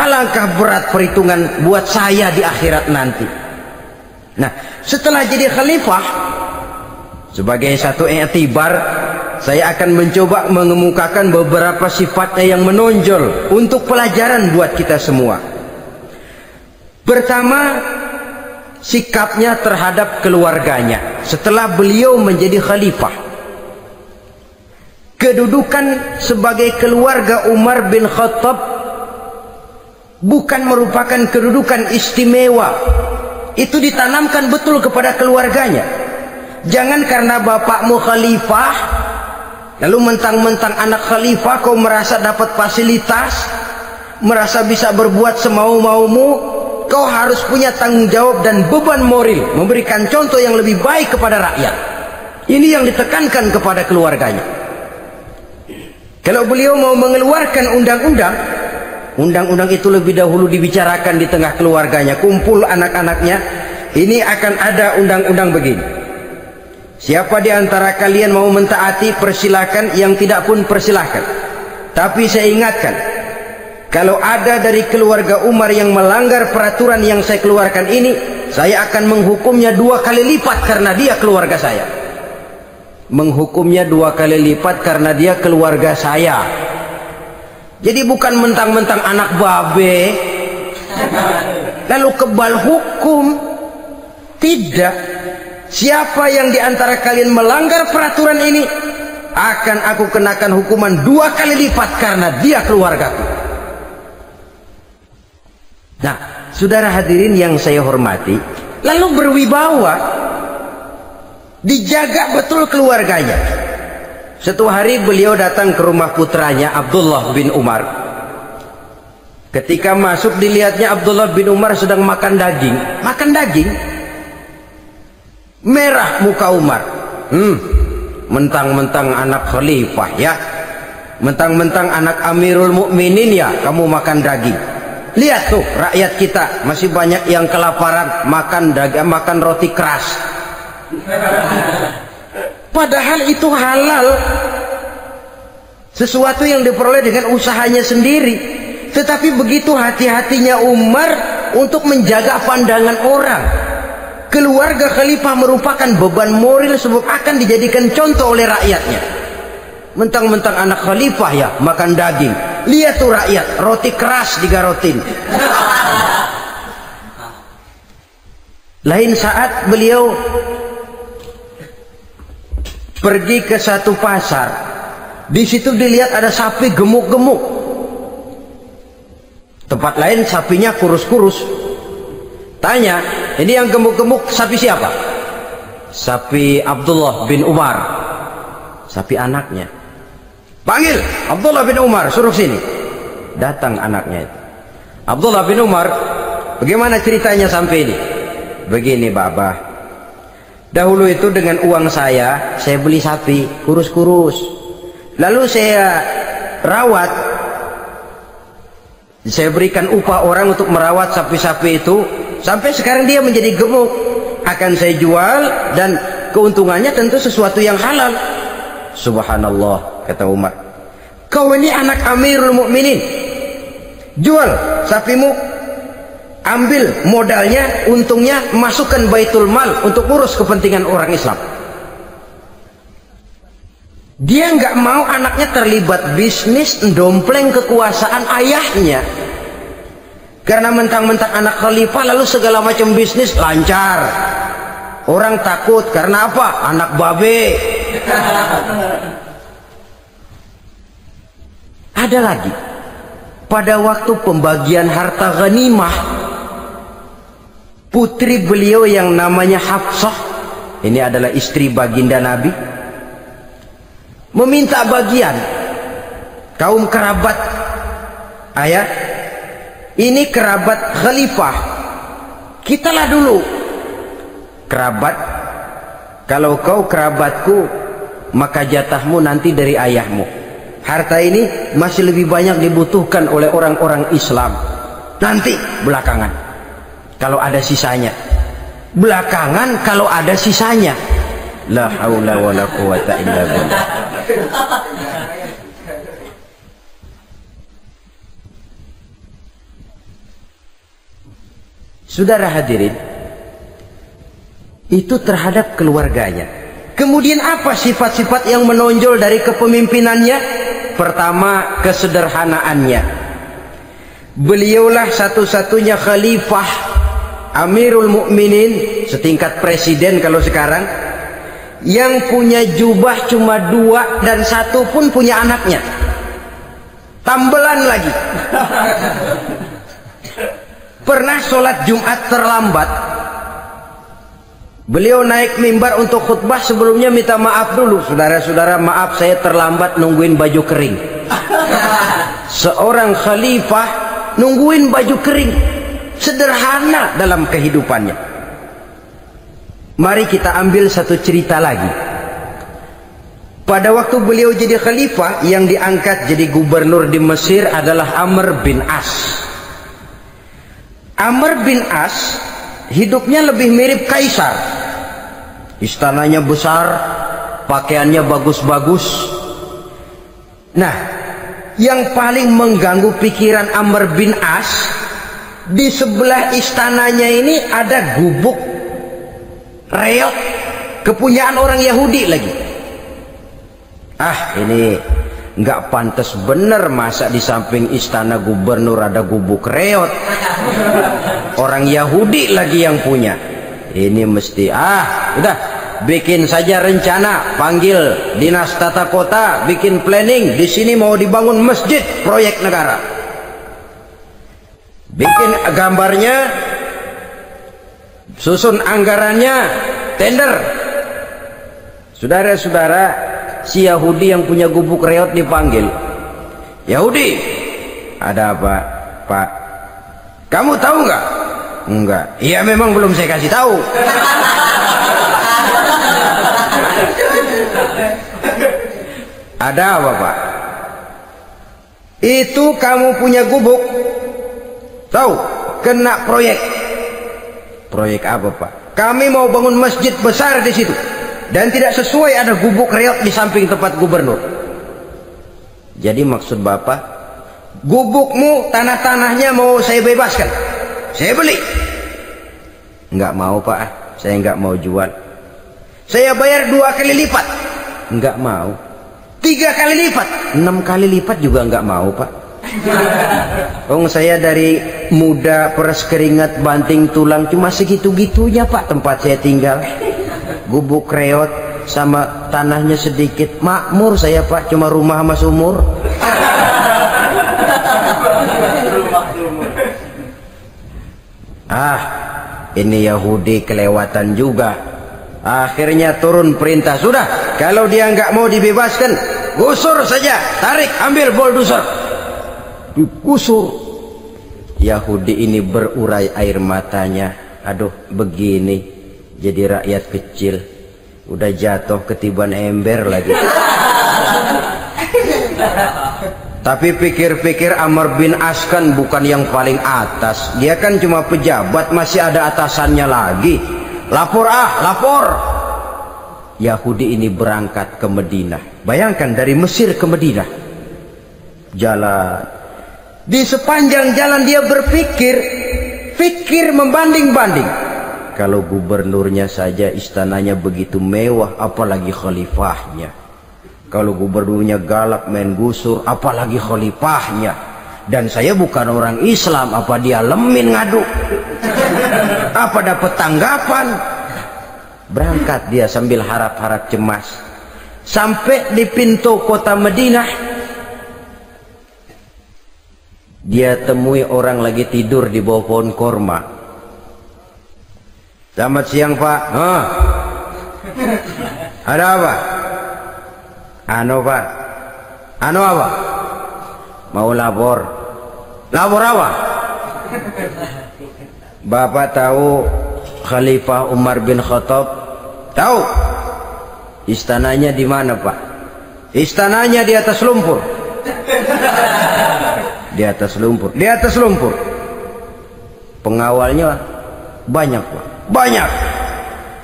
Alangkah berat perhitungan buat saya di akhirat nanti. Nah, setelah jadi khalifah, sebagai satu i'tibar, saya akan mencoba mengemukakan beberapa sifatnya yang menonjol untuk pelajaran buat kita semua. Pertama, sikapnya terhadap keluarganya setelah beliau menjadi khalifah. Kedudukan sebagai keluarga Umar bin Khattab bukan merupakan kedudukan istimewa. Itu ditanamkan betul kepada keluarganya. Jangan karena bapakmu khalifah, lalu mentang-mentang anak khalifah kau merasa dapat fasilitas, merasa bisa berbuat semau-maumu. Kau harus punya tanggung jawab dan beban moral, memberikan contoh yang lebih baik kepada rakyat. Ini yang ditekankan kepada keluarganya. Kalau beliau mau mengeluarkan undang-undang, undang-undang itu lebih dahulu dibicarakan di tengah keluarganya, kumpul anak-anaknya. Ini akan ada undang-undang begini. Siapa di antara kalian mau mentaati, persilakan. Yang tidak pun persilakan. Tapi saya ingatkan, kalau ada dari keluarga Umar yang melanggar peraturan yang saya keluarkan ini, saya akan menghukumnya 2 kali lipat karena dia keluarga saya. Menghukumnya 2 kali lipat karena dia keluarga saya. Jadi bukan mentang-mentang anak babe lalu kebal hukum. Tidak. Siapa yang di antara kalian melanggar peraturan ini, akan aku kenakan hukuman 2 kali lipat karena dia keluargaku. Nah, saudara hadirin yang saya hormati, lalu berwibawa, dijaga betul keluarganya. Satu hari beliau datang ke rumah putranya Abdullah bin Umar. Ketika masuk dilihatnya Abdullah bin Umar sedang makan daging. Makan daging. Merah muka Umar. Mentang-mentang anak khalifah ya. Mentang-mentang anak Amirul Mukminin ya, kamu makan daging. Lihat tuh rakyat kita masih banyak yang kelaparan, makan daging, makan roti keras. Padahal itu halal, sesuatu yang diperoleh dengan usahanya sendiri. Tetapi begitu hati-hatinya Umar untuk menjaga pandangan orang. Keluarga khalifah merupakan beban moral sebab akan dijadikan contoh oleh rakyatnya. Mentang-mentang anak khalifah ya makan daging. Lihat tuh rakyat, roti keras digarotin. Lain saat beliau pergi ke satu pasar. Di situ dilihat ada sapi gemuk-gemuk. Tempat lain sapinya kurus-kurus. Tanya, ini yang gemuk-gemuk sapi siapa? Sapi Abdullah bin Umar. Sapi anaknya. Panggil Abdullah bin Umar, suruh sini. Datang anaknya itu. Abdullah bin Umar, bagaimana ceritanya sampai ini? Begini Baba. Dahulu itu dengan uang saya beli sapi kurus-kurus. Lalu saya rawat. Saya berikan upah orang untuk merawat sapi-sapi itu. Sampai sekarang dia menjadi gemuk. Akan saya jual dan keuntungannya tentu sesuatu yang halal. Subhanallah, kata Umar. Kau ini anak Amirul Mukminin. Jual sapimu. ambil modalnya, untungnya masukkan baitul mal untuk urus kepentingan orang Islam. Dia nggak mau anaknya terlibat bisnis, dompleng kekuasaan ayahnya. Karena mentang-mentang anak khalifah lalu segala macam bisnis lancar. Orang takut karena apa? Anak babe. Ada lagi. Pada waktu pembagian harta ghanimah, putri beliau yang namanya Hafsah, ini adalah istri baginda Nabi, meminta bagian. Kaum kerabat ayah, ini kerabat khalifah, kitalah dulu kerabat. Kalau kau kerabatku, maka jatahmu nanti dari ayahmu. Harta ini masih lebih banyak dibutuhkan oleh orang-orang Islam. Nanti belakangan kalau ada sisanya. Belakangan kalau ada sisanya. La haula wala quwata illa billah. Saudara hadirin, itu terhadap keluarganya. Kemudian apa sifat-sifat yang menonjol dari kepemimpinannya? Pertama, kesederhanaannya. Beliaulah satu-satunya khalifah, Amirul Mukminin, setingkat presiden kalau sekarang, yang punya jubah cuma 2 dan 1 pun punya anaknya. Tambelan lagi. Pernah sholat Jumat terlambat. Beliau naik mimbar untuk khutbah, sebelumnya minta maaf dulu. Saudara-saudara, maaf saya terlambat nungguin baju kering. Seorang khalifah nungguin baju kering. Sederhana dalam kehidupannya. Mari kita ambil satu cerita lagi. Pada waktu beliau jadi khalifah, yang diangkat jadi gubernur di Mesir adalah Amr bin As. Amr bin As hidupnya lebih mirip kaisar. Istananya besar, pakaiannya bagus-bagus. Nah, yang paling mengganggu pikiran Amr bin As, di sebelah istananya ini ada gubuk reot kepunyaan orang Yahudi lagi. Ah, ini nggak pantas bener, masa di samping istana gubernur ada gubuk reot. Orang Yahudi lagi yang punya. Ini mesti udah bikin saja rencana, panggil dinas tata kota, bikin planning. Di sini mau dibangun masjid proyek negara. Bikin gambarnya, susun anggarannya, tender. Saudara-saudara, si Yahudi yang punya gubuk reot dipanggil. Yahudi, ada apa, Pak? Kamu tahu nggak? Enggak. Iya, memang belum saya kasih tahu. Ada apa, Pak? Itu kamu punya gubuk, tahu, kena proyek. Proyek apa, Pak? Kami mau bangun masjid besar di situ, dan tidak sesuai ada gubuk reot di samping tempat gubernur. Jadi maksud Bapak, gubukmu, tanah-tanahnya mau saya bebaskan, saya beli. Enggak mau, Pak, saya enggak mau jual. Saya bayar 2 kali lipat. Enggak mau. 3 kali lipat, 6 kali lipat juga enggak mau, Pak. Saya dari muda peres keringat banting tulang cuma segitu-gitunya, Pak, tempat saya tinggal. Gubuk reot sama tanahnya sedikit, makmur saya, Pak, cuma rumah sama sumur. Ini Yahudi kelewatan juga. Akhirnya turun perintah, sudah, kalau dia nggak mau dibebaskan, gusur saja, tarik, ambil bulldozer, digusur. Yahudi ini berurai air matanya. Aduh, begini jadi rakyat kecil, udah jatuh ketiban ember lagi. Tapi pikir-pikir Amr bin As kan bukan yang paling atas. Dia kan cuma pejabat, masih ada atasannya lagi. Lapor, lapor. Yahudi ini berangkat ke Madinah. Bayangkan dari Mesir ke Madinah. Jalan. Di sepanjang jalan dia berpikir, Fikir membanding-banding. Kalau gubernurnya saja istananya begitu mewah, apalagi khalifahnya. Kalau gubernurnya galak main gusur, apalagi khalifahnya. Dan saya bukan orang Islam, apa dia lemin ngadu? Apa dapat tanggapan? Berangkat dia sambil harap-harap cemas. Sampai di pintu kota Madinah, dia temui orang lagi tidur di bawah pohon korma. Selamat siang Pak. Ada apa? Anu Pak. Anu apa? Mau lapor. Lapor apa? Bapak tahu Khalifah Umar bin Khattab? Tahu? Istananya di mana Pak? Istananya di atas lumpur. Di atas lumpur. Di atas lumpur. Pengawalnya banyak Pak. Banyak.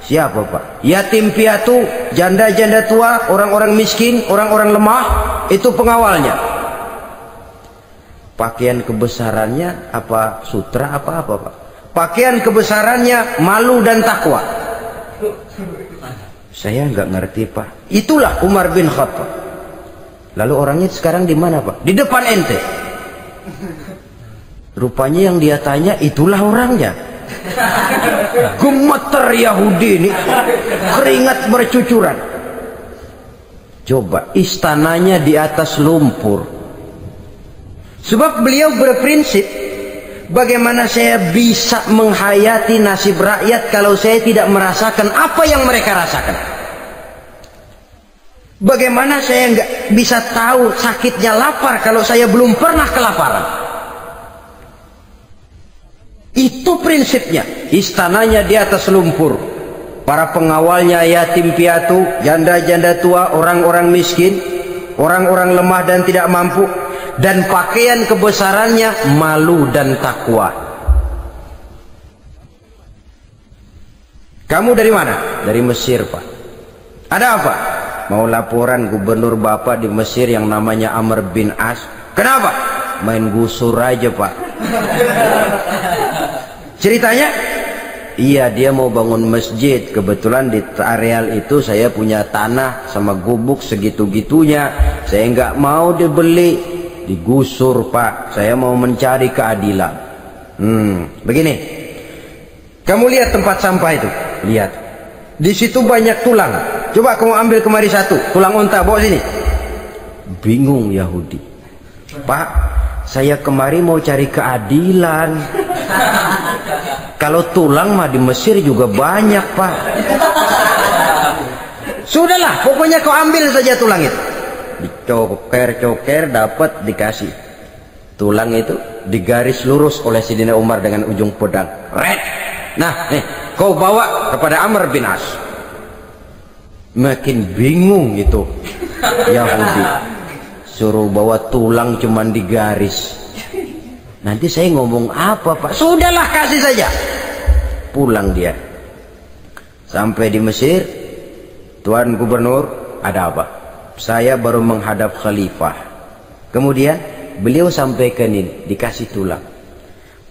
Siapa Pak? Yatim piatu, janda-janda tua, orang-orang miskin, orang-orang lemah, itu pengawalnya. Pakaian kebesarannya apa sutra apa-apa Pak? Pakaian kebesarannya malu dan takwa. Saya nggak ngerti Pak. Itulah Umar bin Khattab. Lalu orangnya sekarang di mana Pak? Di depan ente. Rupanya yang dia tanya itulah orangnya. Gemeter Yahudi ini, keringat bercucuran. Coba, istananya di atas lumpur. Sebab beliau berprinsip, bagaimana saya bisa menghayati nasib rakyat kalau saya tidak merasakan apa yang mereka rasakan? Bagaimana saya nggak bisa tahu sakitnya lapar kalau saya belum pernah kelaparan? Itu prinsipnya. Istananya di atas lumpur. Para pengawalnya yatim piatu, janda-janda tua, orang-orang miskin, orang-orang lemah dan tidak mampu. Dan pakaian kebesarannya malu dan takwa. Kamu dari mana? Dari Mesir Pak. Ada apa? Mau laporan gubernur Bapak di Mesir yang namanya Amr bin As. Kenapa? Main gusur aja Pak. Ceritanya? Iya, dia mau bangun masjid. Kebetulan di areal itu saya punya tanah sama gubuk segitu-gitunya. Saya nggak mau dibeli, digusur Pak. Saya mau mencari keadilan. Begini. Kamu lihat tempat sampah itu? Lihat. Di situ banyak tulang. Coba kamu ambil kemari satu. Tulang unta, bawa sini. Bingung Yahudi. Pak, saya kemari mau cari keadilan. Kalau tulang mah di Mesir juga banyak Pak. Sudahlah, pokoknya kau ambil saja tulang itu. Dicoker-coker dapat dikasih. Tulang itu digaris lurus oleh Sidina Umar dengan ujung pedang. Red. Nah, nih, kau bawa kepada Amr bin As. Makin bingung itu Yahudi. Suruh bawa tulang cuman digaris. Nanti saya ngomong apa Pak? Sudahlah, kasih saja. Pulang dia. Sampai di Mesir. Tuan Gubernur, ada apa? Saya baru menghadap khalifah. Kemudian beliau sampaikan ini, dikasih tulang.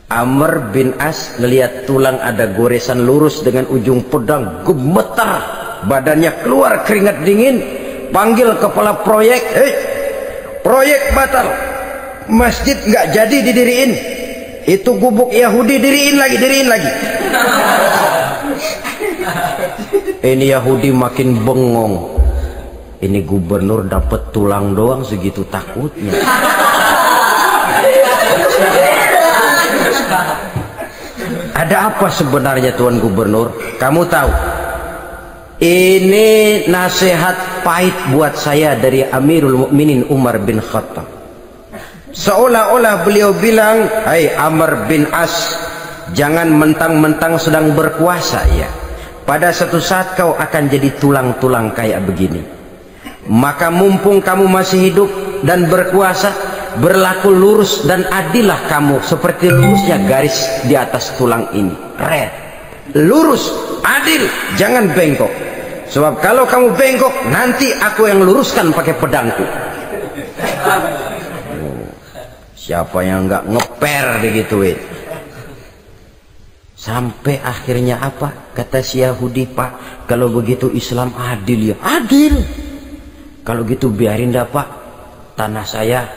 Amr bin As ngelihat tulang ada goresan lurus dengan ujung pedang, gemetar. Badannya keluar keringat dingin. Panggil kepala proyek. Proyek batal. Masjid nggak jadi didiriin. Itu gubuk Yahudi diriin lagi. Ini Yahudi makin bengong. Ini gubernur dapat tulang doang segitu takutnya. Ada apa sebenarnya Tuan Gubernur? Kamu tahu? Ini nasihat pahit buat saya dari Amirul Mukminin Umar bin Khattab. Seolah-olah beliau bilang, "Hai Amr bin As, jangan mentang-mentang sedang berkuasa ya. Pada suatu saat kau akan jadi tulang-tulang kayak begini. Maka mumpung kamu masih hidup dan berkuasa, berlaku lurus dan adillah kamu seperti lurusnya garis di atas tulang ini. Red. Lurus, adil, jangan bengkok. Sebab kalau kamu bengkok, nanti aku yang luruskan pakai pedangku." Siapa yang nggak ngeper digituin? Sampai akhirnya apa? Kata si Yahudi, Pak, kalau begitu Islam adil ya. Adil. Kalau gitu biarin dah Pak, tanah saya.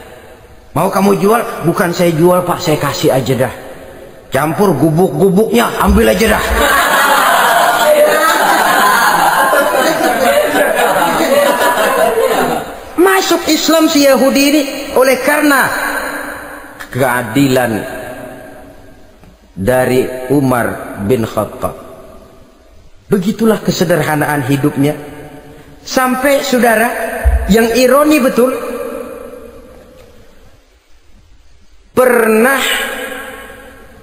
Mau kamu jual? Bukan saya jual Pak, saya kasih aja dah. Campur gubuk-gubuknya, ambil aja dah. Masuk Islam si Yahudi ini oleh karena keadilan dari Umar bin Khattab. Begitulah kesederhanaan hidupnya. Sampai saudara, yang ironi betul, pernah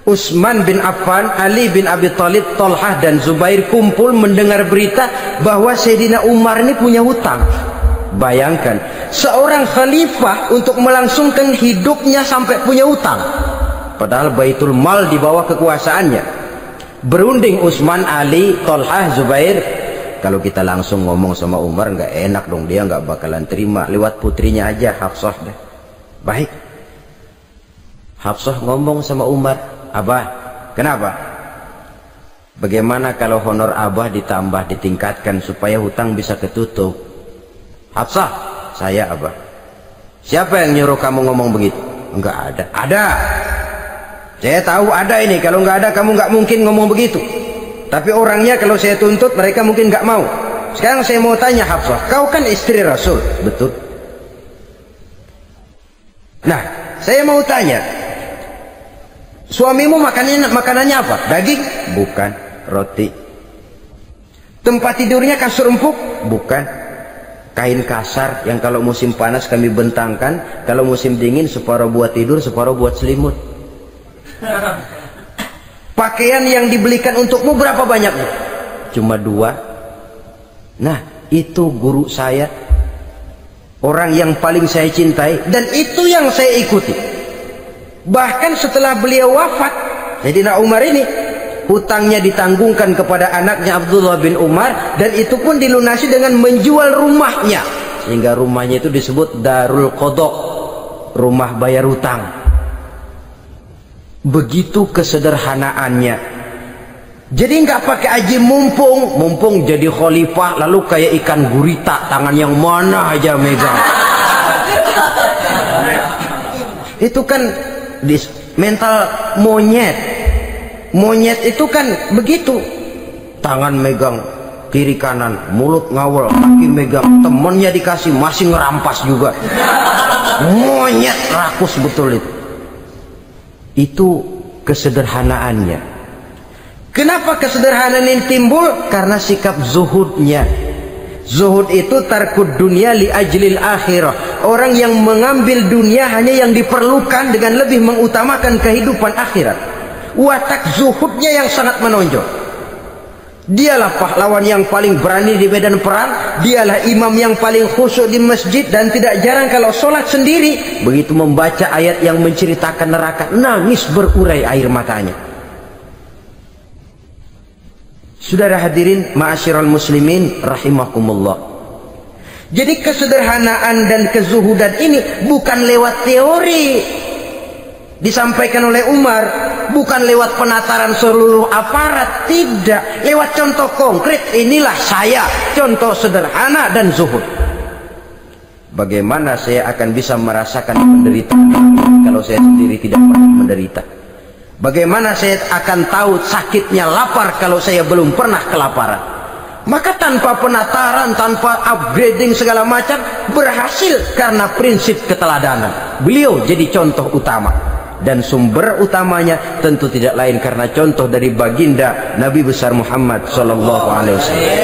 Utsman bin Affan, Ali bin Abi Thalib, Thalhah dan Zubair kumpul mendengar berita bahwa Sayyidina Umar ini punya hutang. Bayangkan, seorang khalifah untuk melangsungkan hidupnya sampai punya hutang. Padahal Baitul Mal di bawah kekuasaannya. Berunding Utsman, Ali, Thalhah, Zubair. Kalau kita langsung ngomong sama Umar nggak enak dong, dia nggak bakalan terima. Lewat putrinya aja, Hafsah deh. Baik. Hafsah ngomong sama Umar, Abah, kenapa? Bagaimana kalau honor Abah ditambah, ditingkatkan supaya hutang bisa ketutup? Hafsah, saya Abah. Siapa yang nyuruh kamu ngomong begitu? Enggak ada. Ada. Saya tahu ada ini. Kalau enggak ada, kamu enggak mungkin ngomong begitu. Tapi orangnya kalau saya tuntut, mereka mungkin enggak mau. Sekarang saya mau tanya Hafsah, kau kan istri Rasul, betul? Nah, saya mau tanya, suamimu makanannya apa? Daging? Bukan. Roti. Tempat tidurnya kasur empuk? Bukan. Kain kasar yang kalau musim panas kami bentangkan, kalau musim dingin separuh buat tidur, separuh buat selimut. Pakaian yang dibelikan untukmu berapa banyaknya? Cuma 2. Nah, itu guru saya, orang yang paling saya cintai, dan itu yang saya ikuti. Bahkan setelah beliau wafat, Sayyidina Umar ini hutangnya ditanggungkan kepada anaknya Abdullah bin Umar, dan itu pun dilunasi dengan menjual rumahnya, sehingga rumahnya itu disebut Darul Qadha, rumah bayar hutang. Begitu kesederhanaannya. Jadi nggak pakai aji mumpung jadi khalifah lalu kayak ikan gurita, tangan yang mana aja megang. Itu kan mental monyet. Monyet itu kan begitu, tangan megang kiri kanan, mulut ngawal, kaki megang, temennya dikasih masih ngerampas juga. Monyet rakus betul itu. Itu kesederhanaannya. Kenapa kesederhanaan ini timbul? Karena sikap zuhudnya. Zuhud itu tarkud dunia li ajlil akhirah. Orang yang mengambil dunia hanya yang diperlukan dengan lebih mengutamakan kehidupan akhirat. Watak zuhudnya yang sangat menonjol. Dialah pahlawan yang paling berani di medan perang. Dialah imam yang paling khusyuk di masjid. Dan tidak jarang kalau sholat sendiri, begitu membaca ayat yang menceritakan neraka, nangis berurai air matanya. Saudara hadirin ma'asyiral muslimin rahimakumullah. Jadi kesederhanaan dan kezuhudan ini bukan lewat teori disampaikan oleh Umar, bukan lewat penataran seluruh aparat, tidak, lewat contoh konkret. Inilah saya, contoh sederhana dan zuhud. Bagaimana saya akan bisa merasakan penderitaan kalau saya sendiri tidak pernah menderita? Bagaimana saya akan tahu sakitnya lapar kalau saya belum pernah kelaparan? Maka tanpa penataran, tanpa upgrading segala macam, berhasil karena prinsip keteladanan. Beliau jadi contoh utama. Dan sumber utamanya tentu tidak lain karena contoh dari baginda Nabi besar Muhammad sallallahu alaihi wasallam.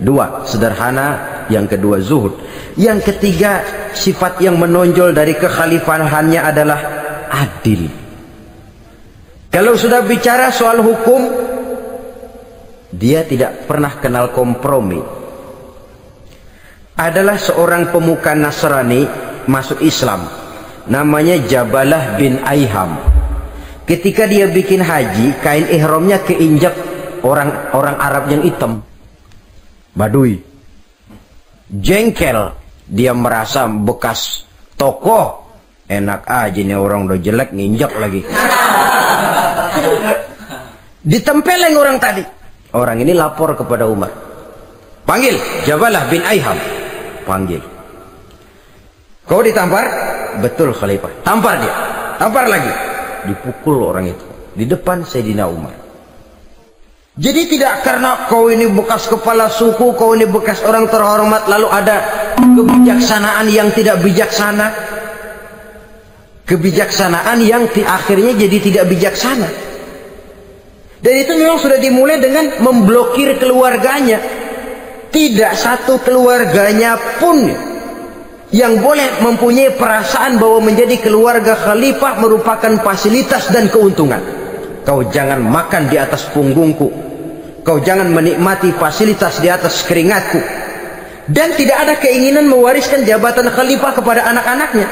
2, sederhana. Yang kedua, zuhud. Yang ketiga, sifat yang menonjol dari kekhalifahannya adalah adil. Kalau sudah bicara soal hukum, dia tidak pernah kenal kompromi. Adalah seorang pemuka Nasrani masuk Islam, namanya Jabalah bin Aiham. Ketika dia bikin haji, kain ihramnya keinjak orang Arab yang hitam, Badui. Jengkel, dia merasa bekas tokoh, enak aja nih orang udah jelek nginjak lagi. Ditempeleng orang tadi. Orang ini lapor kepada Umar. Panggil Jabalah bin Aiham. Panggil. Kau ditampar? Betul Khalifah. Tampar dia. Tampar lagi. Dipukul orang itu di depan Sayyidina Umar. Jadi tidak karena kau ini bekas kepala suku, kau ini bekas orang terhormat, lalu ada kebijaksanaan yang tidak bijaksana. Kebijaksanaan yang akhirnya jadi tidak bijaksana. Dan itu memang sudah dimulai dengan memblokir keluarganya. Tidak satu keluarganya pun yang boleh mempunyai perasaan bahwa menjadi keluarga khalifah merupakan fasilitas dan keuntungan. Kau jangan makan di atas punggungku. Kau jangan menikmati fasilitas di atas keringatku. Dan tidak ada keinginan mewariskan jabatan khalifah kepada anak-anaknya.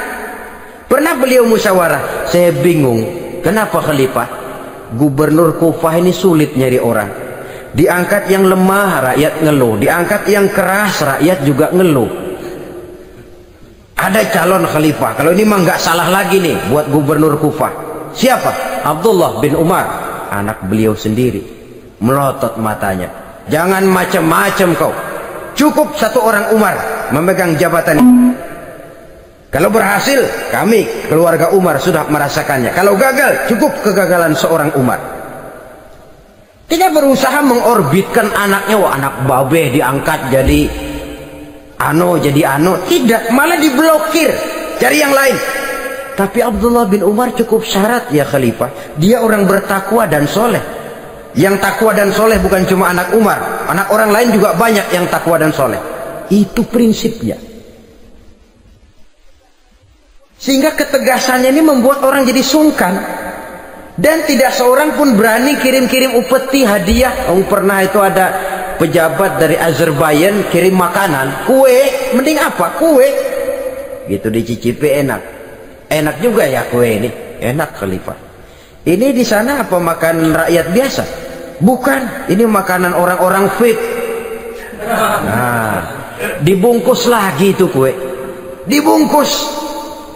Pernah beliau musyawarah, saya bingung, kenapa khalifah? Gubernur Kufah ini sulit nyari orang. Diangkat yang lemah, rakyat ngeluh. Diangkat yang keras, rakyat juga ngeluh. Ada calon khalifah. Kalau ini mah nggak salah lagi nih buat gubernur Kufah. Siapa? Abdullah bin Umar, anak beliau sendiri. Melotot matanya. Jangan macam-macam kau. Cukup satu orang Umar memegang jabatan ini. Kalau berhasil, kami keluarga Umar sudah merasakannya. Kalau gagal, cukup kegagalan seorang Umar. Tidak berusaha mengorbitkan anaknya. Wah, anak babeh diangkat jadi ano. Tidak, malah diblokir. Cari yang lain. Tapi Abdullah bin Umar cukup syarat ya khalifah. Dia orang bertakwa dan soleh. Yang takwa dan soleh bukan cuma anak Umar. Anak orang lain juga banyak yang takwa dan soleh. Itu prinsipnya. Sehingga ketegasannya ini membuat orang jadi sungkan. Dan tidak seorang pun berani kirim-kirim upeti hadiah. Pernah itu ada pejabat dari Azerbaijan kirim makanan. Kue, mending apa? Kue. Gitu dicicipi enak. Enak juga ya kue ini. Enak khalifah. Ini di sana apa makan rakyat biasa? Bukan. Ini makanan orang-orang fit. Nah, dibungkus lagi itu kue. Dibungkus.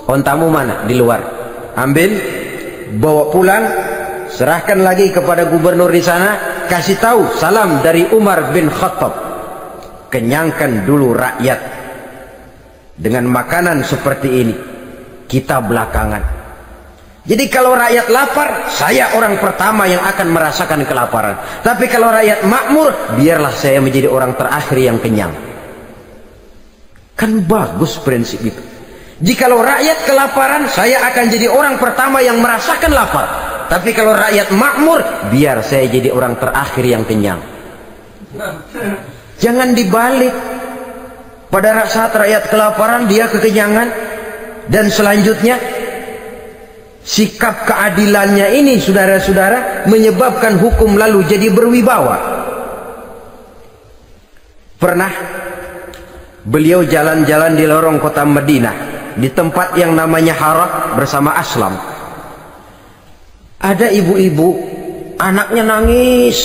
Ontamu mana? Di luar. Ambil, bawa pulang, serahkan lagi kepada gubernur di sana, kasih tahu salam dari Umar bin Khattab. Kenyangkan dulu rakyat dengan makanan seperti ini. Kita belakangan. Jadi kalau rakyat lapar, saya orang pertama yang akan merasakan kelaparan. Tapi kalau rakyat makmur, biarlah saya menjadi orang terakhir yang kenyang. Kan bagus prinsip itu. Jikalau rakyat kelaparan, saya akan jadi orang pertama yang merasakan lapar. Tapi kalau rakyat makmur, biar saya jadi orang terakhir yang kenyang. Jangan dibalik. Pada saat rakyat kelaparan, dia kekenyangan. Dan selanjutnya, sikap keadilannya ini, saudara-saudara, menyebabkan hukum lalu jadi berwibawa. Pernah beliau jalan-jalan di lorong kota Madinah, di tempat yang namanya Harah bersama Aslam. Ada ibu-ibu, anaknya nangis,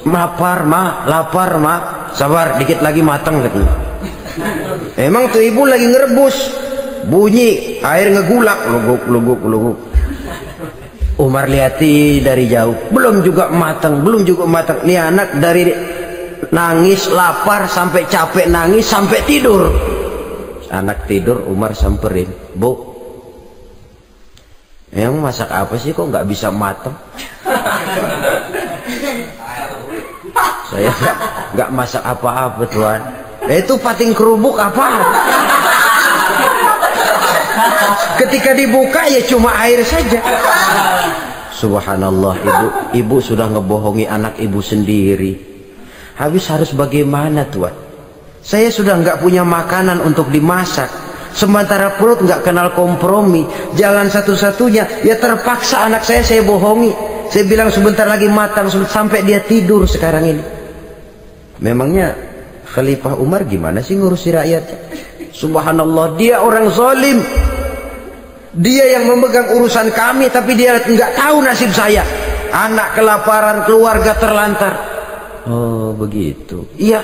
lapar ma, sabar dikit lagi matang katanya. Emang tuh ibu lagi ngerebus, bunyi air ngegulak, luguk. Umar lihati dari jauh, belum juga matang. Nih anak dari nangis lapar sampai capek nangis sampai tidur. Anak tidur, Umar samperin, Bu, yang masak apa sih kok nggak bisa matang? Saya nggak masak apa-apa tuan. Itu pating kerubuk apa? Ketika dibuka ya cuma air saja. Subhanallah, ibu sudah ngebohongi anak ibu sendiri. Habis harus bagaimana tuan? Saya sudah nggak punya makanan untuk dimasak. Sementara perut nggak kenal kompromi. Jalan satu-satunya ya terpaksa anak saya bohongi. Saya bilang sebentar lagi matang sampai dia tidur sekarang ini. Memangnya Khalifah Umar gimana sih ngurusi rakyatnya? Subhanallah, dia orang zalim. Dia yang memegang urusan kami, tapi dia nggak tahu nasib saya. Anak kelaparan, keluarga terlantar. Oh begitu. Iya,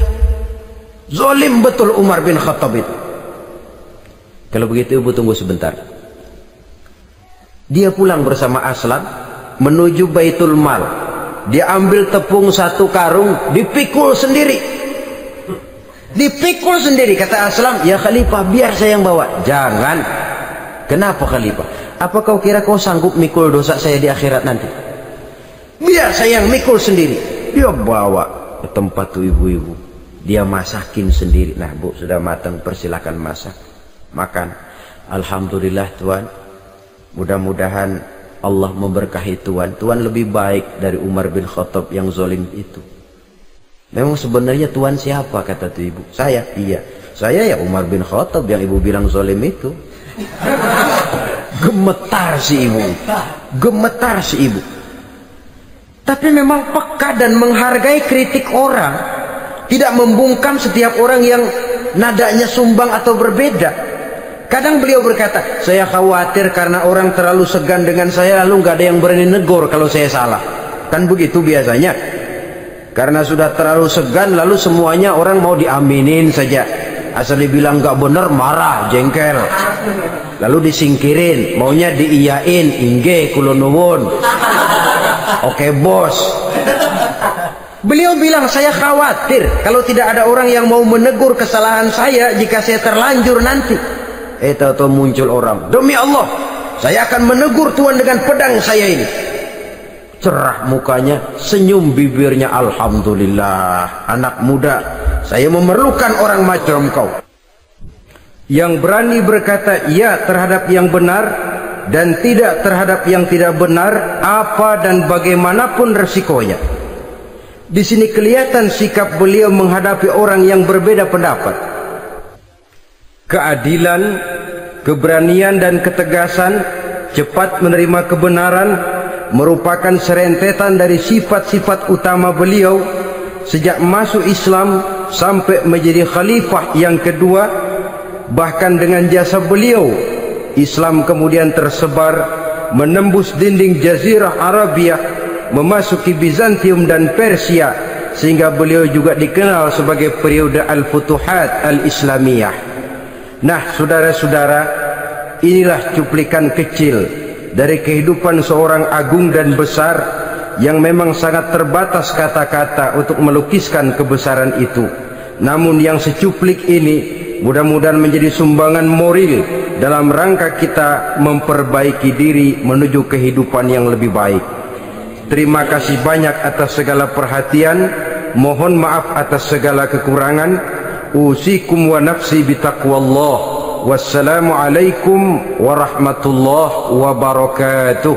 zalim betul Umar bin Khattab itu. Kalau begitu ibu tunggu sebentar. Dia pulang bersama Aslam, menuju Baitul Mal. Dia ambil tepung 1 karung, dipikul sendiri. Dipikul sendiri. Kata Aslam, ya Khalifah, biar saya yang bawa. Jangan. Kenapa Khalifah? Apa kau kira kau sanggup mikul dosa saya di akhirat nanti? Biar saya yang mikul sendiri. Dia bawa ke tempat tuh ibu-ibu. Dia masakin sendiri. Nah Bu, sudah matang, persilakan masak. Makan. Alhamdulillah Tuan. Mudah-mudahan Allah memberkahi Tuan. Tuan lebih baik dari Umar bin Khattab yang zalim itu. Memang sebenarnya Tuan siapa? Kata tu ibu. Saya. Iya. Saya ya Umar bin Khattab yang ibu bilang zalim itu. Gemetar si ibu. Gemetar si ibu. Tapi memang peka dan menghargai kritik orang. Tidak membungkam setiap orang yang nadanya sumbang atau berbeda. Kadang beliau berkata, saya khawatir karena orang terlalu segan dengan saya, lalu nggak ada yang berani negor kalau saya salah. Kan begitu biasanya. Karena sudah terlalu segan, lalu semuanya orang mau diaminin saja. Asal dibilang nggak benar, marah, jengkel. Lalu disingkirin, maunya diiyain, ingge, kulonuwun. Oke bos. Beliau bilang, saya khawatir kalau tidak ada orang yang mau menegur kesalahan saya jika saya terlanjur nanti. Tahu-tahu muncul orang, demi Allah saya akan menegur Tuan dengan pedang saya ini. Cerah mukanya, senyum bibirnya, alhamdulillah. Anak muda, saya memerlukan orang macam kau yang berani berkata ya terhadap yang benar dan tidak terhadap yang tidak benar, apa dan bagaimanapun resikonya. Di sini kelihatan sikap beliau menghadapi orang yang berbeda pendapat. Keadilan, keberanian dan ketegasan, cepat menerima kebenaran merupakan serentetan dari sifat-sifat utama beliau sejak masuk Islam sampai menjadi khalifah yang kedua. Bahkan dengan jasa beliau, Islam kemudian tersebar menembus dinding Jazirah Arabia, memasuki Bizantium dan Persia, sehingga beliau juga dikenal sebagai periode Al-Futuhat Al-Islamiyah. Nah saudara-saudara, inilah cuplikan kecil dari kehidupan seorang agung dan besar yang memang sangat terbatas kata-kata untuk melukiskan kebesaran itu. Namun yang secuplik ini mudah-mudahan menjadi sumbangan moral dalam rangka kita memperbaiki diri menuju kehidupan yang lebih baik. Terima kasih banyak atas segala perhatian. Mohon maaf atas segala kekurangan. Usikum wa nafsi bitaqwallah. Wassalamualaikum warahmatullahi wabarakatuh.